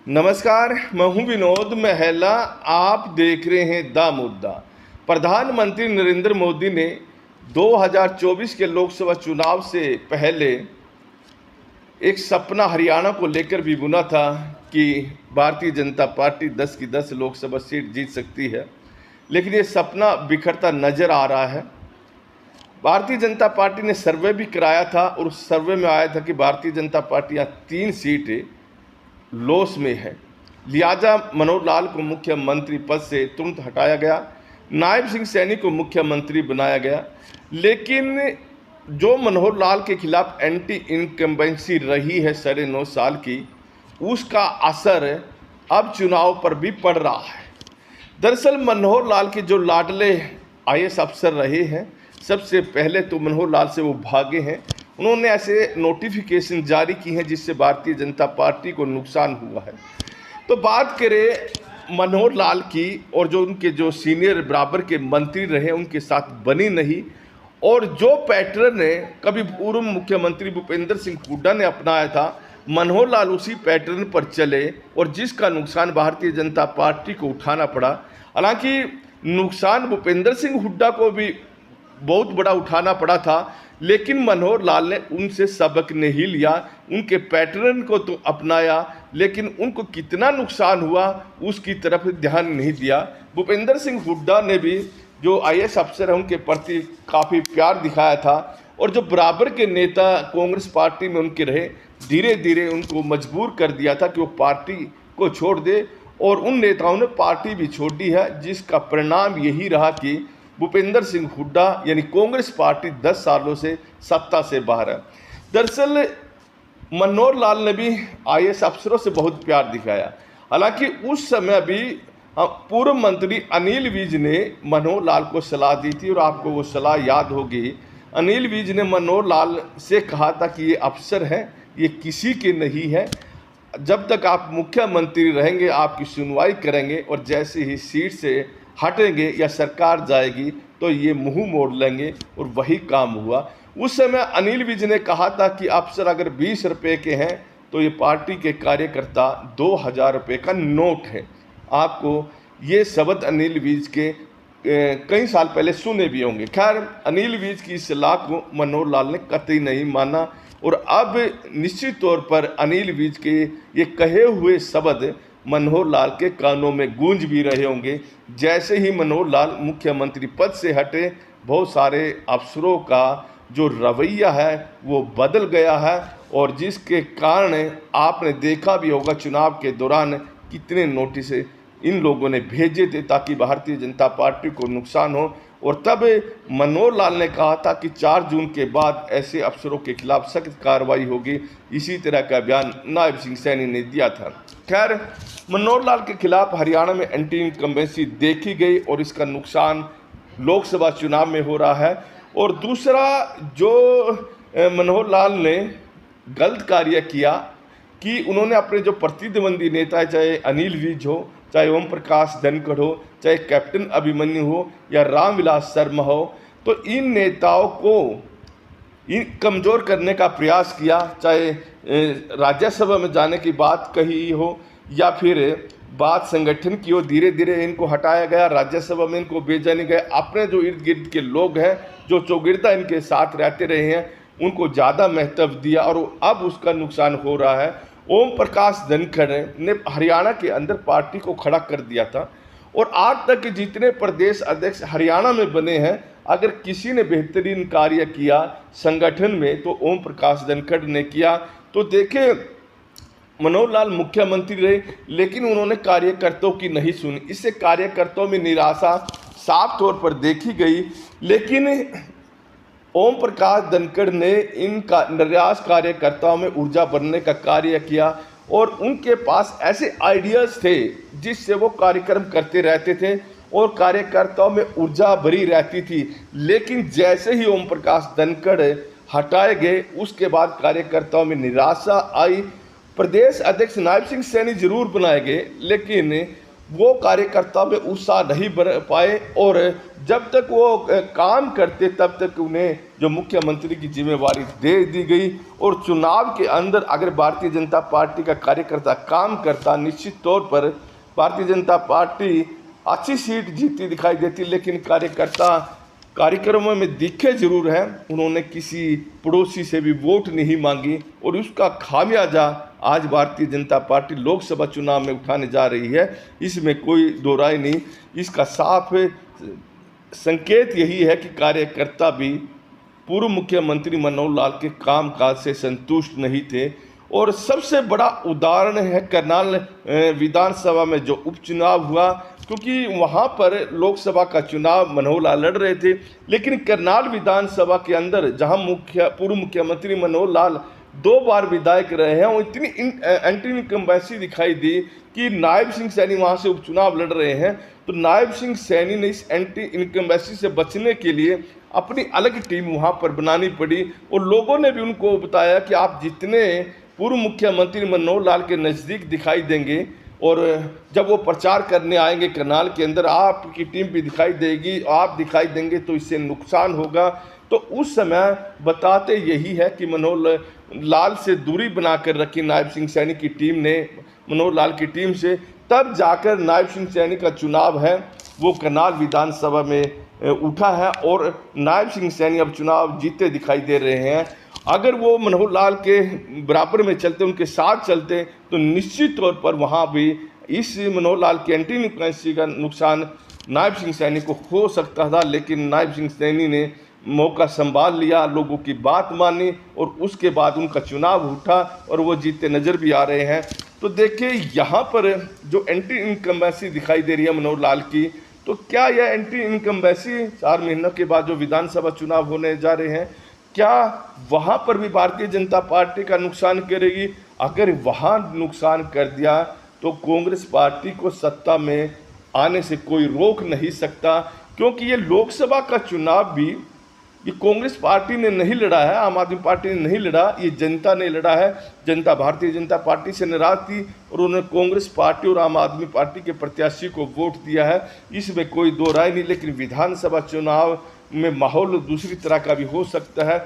नमस्कार, मैं हूं विनोद महला। आप देख रहे हैं द मुद्दा। प्रधानमंत्री नरेंद्र मोदी ने 2024 के लोकसभा चुनाव से पहले एक सपना हरियाणा को लेकर भी बुना था कि भारतीय जनता पार्टी 10 की 10 लोकसभा सीट जीत सकती है, लेकिन ये सपना बिखरता नजर आ रहा है। भारतीय जनता पार्टी ने सर्वे भी कराया था और उस सर्वे में आया था कि भारतीय जनता पार्टी यहाँ 3 सीटें लॉस में है। लिहाजा मनोहर लाल को मुख्यमंत्री पद से तुरंत हटाया गया, नायब सिंह सैनी को मुख्यमंत्री बनाया गया। लेकिन जो मनोहर लाल के खिलाफ एंटी इनकम्बेंसी रही है 9.5 साल की, उसका असर अब चुनाव पर भी पड़ रहा है। दरअसल मनोहर लाल के जो लाडले IAS अफसर रहे हैं, सबसे पहले तो मनोहर लाल से वो भागे हैं। उन्होंने ऐसे नोटिफिकेशन जारी की हैं जिससे भारतीय जनता पार्टी को नुकसान हुआ है। तो बात करें मनोहर लाल की, और जो उनके जो सीनियर बराबर के मंत्री रहे उनके साथ बनी नहीं, और जो पैटर्न कभी पूर्व मुख्यमंत्री भूपेंद्र सिंह हुड्डा ने अपनाया था, मनोहर लाल उसी पैटर्न पर चले और जिसका नुकसान भारतीय जनता पार्टी को उठाना पड़ा। हालांकि नुकसान भूपेंद्र सिंह हुड्डा को भी बहुत बड़ा उठाना पड़ा था, लेकिन मनोहर लाल ने उनसे सबक नहीं लिया, उनके पैटर्न को तो अपनाया, लेकिन उनको कितना नुकसान हुआ उसकी तरफ ध्यान नहीं दिया। भूपेंद्र सिंह हुड्डा ने भी जो IAS अफसर हैं उनके प्रति काफ़ी प्यार दिखाया था, और जो बराबर के नेता कांग्रेस पार्टी में उनके रहे, धीरे धीरे उनको मजबूर कर दिया था कि वो पार्टी को छोड़ दे, और उन नेताओं ने पार्टी भी छोड़ दी है, जिसका परिणाम यही रहा कि भूपेंद्र सिंह हुड्डा यानी कांग्रेस पार्टी 10 सालों से सत्ता से बाहर है। दरअसल मनोहर लाल ने भी IAS अफसरों से बहुत प्यार दिखाया। हालांकि उस समय भी पूर्व मंत्री अनिल विज ने मनोहर लाल को सलाह दी थी, और आपको वो सलाह याद होगी। अनिल विज ने मनोहर लाल से कहा था कि ये अफसर हैं, ये किसी के नहीं है, जब तक आप मुख्यमंत्री रहेंगे आपकी सुनवाई करेंगे, और जैसे ही सीट से हटेंगे या सरकार जाएगी तो ये मुंह मोड़ लेंगे, और वही काम हुआ। उस समय अनिल विज ने कहा था कि अफसर अगर 20 रुपये के हैं तो ये पार्टी के कार्यकर्ता 2000 रुपये का नोट है। आपको ये शब्द अनिल विज के कई साल पहले सुने भी होंगे। खैर, अनिल विज की सलाह को मनोहर लाल ने कतई नहीं माना, और अब निश्चित तौर पर अनिल विज के ये कहे हुए शब्द मनोहर लाल के कानों में गूंज भी रहे होंगे। जैसे ही मनोहर लाल मुख्यमंत्री पद से हटे, बहुत सारे अफसरों का जो रवैया है वो बदल गया है, और जिसके कारण आपने देखा भी होगा चुनाव के दौरान कितने नोटिस इन लोगों ने भेजे थे ताकि भारतीय जनता पार्टी को नुकसान हो। और तब मनोहर लाल ने कहा था कि 4 जून के बाद ऐसे अफसरों के खिलाफ सख्त कार्रवाई होगी। इसी तरह का बयान नायब सिंह सैनी ने दिया था। खैर, मनोहर लाल के खिलाफ हरियाणा में एंटी इनकम्बेंसी देखी गई, और इसका नुकसान लोकसभा चुनाव में हो रहा है। और दूसरा, जो मनोहर लाल ने गलत कार्य किया कि उन्होंने अपने जो प्रतिद्वंदी नेता, चाहे अनिल विज हो, चाहे ओम प्रकाश धनखड़ हो, चाहे कैप्टन अभिमन्यु हो या रामविलास शर्मा हो, तो इन नेताओं को कमज़ोर करने का प्रयास किया। चाहे राज्यसभा में जाने की बात कही हो या फिर बात संगठन की हो, धीरे धीरे इनको हटाया गया, राज्यसभा में इनको भेजा नहीं गया। अपने जो इर्द गिर्द के लोग हैं, जो चौगिरदा इनके साथ रहते रहे हैं, उनको ज़्यादा महत्व दिया, और अब उसका नुकसान हो रहा है। ओम प्रकाश धनखड़ ने हरियाणा के अंदर पार्टी को खड़ा कर दिया था, और आज तक के जितने प्रदेश अध्यक्ष हरियाणा में बने हैं, अगर किसी ने बेहतरीन कार्य किया संगठन में तो ओम प्रकाश धनखड़ ने किया। तो देखें, मनोहर लाल मुख्यमंत्री रहे, लेकिन उन्होंने कार्यकर्ताओं की नहीं सुनी। इससे कार्यकर्ताओं में निराशा साफ तौर पर देखी गई। लेकिन ओम प्रकाश धनखड़ ने इनका निराश कार्यकर्ताओं में ऊर्जा भरने का कार्य किया, और उनके पास ऐसे आइडियाज़ थे जिससे वो कार्यक्रम करते रहते थे, और कार्यकर्ताओं में ऊर्जा भरी रहती थी। लेकिन जैसे ही ओम प्रकाश धनखड़ हटाए गए, उसके बाद कार्यकर्ताओं में निराशा आई। प्रदेश अध्यक्ष नायब सिंह सैनी जरूर बनाए गए, लेकिन वो कार्यकर्ता में उत्साह नहीं बन पाए, और जब तक वो काम करते तब तक उन्हें जो मुख्यमंत्री की जिम्मेवारी दे दी गई। और चुनाव के अंदर अगर भारतीय जनता पार्टी का कार्यकर्ता काम करता, निश्चित तौर पर भारतीय जनता पार्टी अच्छी सीट जीतती दिखाई देती, लेकिन कार्यकर्ता कार्यक्रमों में दिखे जरूर हैं। उन्होंने किसी पड़ोसी से भी वोट नहीं मांगी और उसका खामियाजा आज भारतीय जनता पार्टी लोकसभा चुनाव में उठाने जा रही है, इसमें कोई दो राय नहीं। इसका साफ संकेत यही है कि कार्यकर्ता भी पूर्व मुख्यमंत्री मनोहर लाल के कामकाज से संतुष्ट नहीं थे। और सबसे बड़ा उदाहरण है करनाल विधानसभा में जो उपचुनाव हुआ, क्योंकि वहाँ पर लोकसभा का चुनाव मनोहर लाल लड़ रहे थे, लेकिन करनाल विधानसभा के अंदर जहाँ पूर्व मुख्यमंत्री मनोहर लाल 2 बार विधायक रहे हैं, वो इतनी एंटी इनकम्बेंसी दिखाई दी कि नायब सिंह सैनी वहाँ से उपचुनाव लड़ रहे हैं। तो नायब सिंह सैनी ने इस एंटी इनकम्बेंसी से बचने के लिए अपनी अलग टीम वहाँ पर बनानी पड़ी। और लोगों ने भी उनको बताया कि आप जितने पूर्व मुख्यमंत्री मनोहर लाल के नज़दीक दिखाई देंगे और जब वो प्रचार करने आएंगे करनाल के अंदर, आपकी टीम भी दिखाई देगी, आप दिखाई देंगे तो इससे नुकसान होगा। तो उस समय बताते यही है कि मनोहर लाल से दूरी बनाकर रखी नायब सिंह सैनी की टीम ने मनोहर लाल की टीम से, तब जाकर नायब सिंह सैनी का चुनाव है वो करनाल विधानसभा में उठा है और नायब सिंह सैनी अब चुनाव जीते दिखाई दे रहे हैं। अगर वो मनोहर लाल के बराबर में चलते, उनके साथ चलते, तो निश्चित तौर पर वहाँ भी इस मनोहर लाल की एंटी इनकम्बेंसी का नुकसान नायब सिंह सैनी को हो सकता था। लेकिन नायब सिंह सैनी ने मौका संभाल लिया, लोगों की बात मानी और उसके बाद उनका चुनाव उठा और वो जीते नज़र भी आ रहे हैं। तो देखिए यहाँ पर जो एंटी इनकम्बेंसी दिखाई दे रही है मनोहर लाल की, तो क्या यह एंटी इनकम्बेंसी 4 महीनों के बाद जो विधानसभा चुनाव होने जा रहे हैं, क्या वहाँ पर भी भारतीय जनता पार्टी का नुकसान करेगी? अगर वहाँ नुकसान कर दिया तो कांग्रेस पार्टी को सत्ता में आने से कोई रोक नहीं सकता, क्योंकि ये लोकसभा का चुनाव भी ये कांग्रेस पार्टी ने नहीं लड़ा है, आम आदमी पार्टी ने नहीं लड़ा, ये जनता ने लड़ा है। जनता भारतीय जनता पार्टी से नाराज थी और उन्होंने कांग्रेस पार्टी और आम आदमी पार्टी के प्रत्याशी को वोट दिया है, इसमें कोई दो राय नहीं। लेकिन विधानसभा चुनाव में माहौल दूसरी तरह का भी हो सकता है।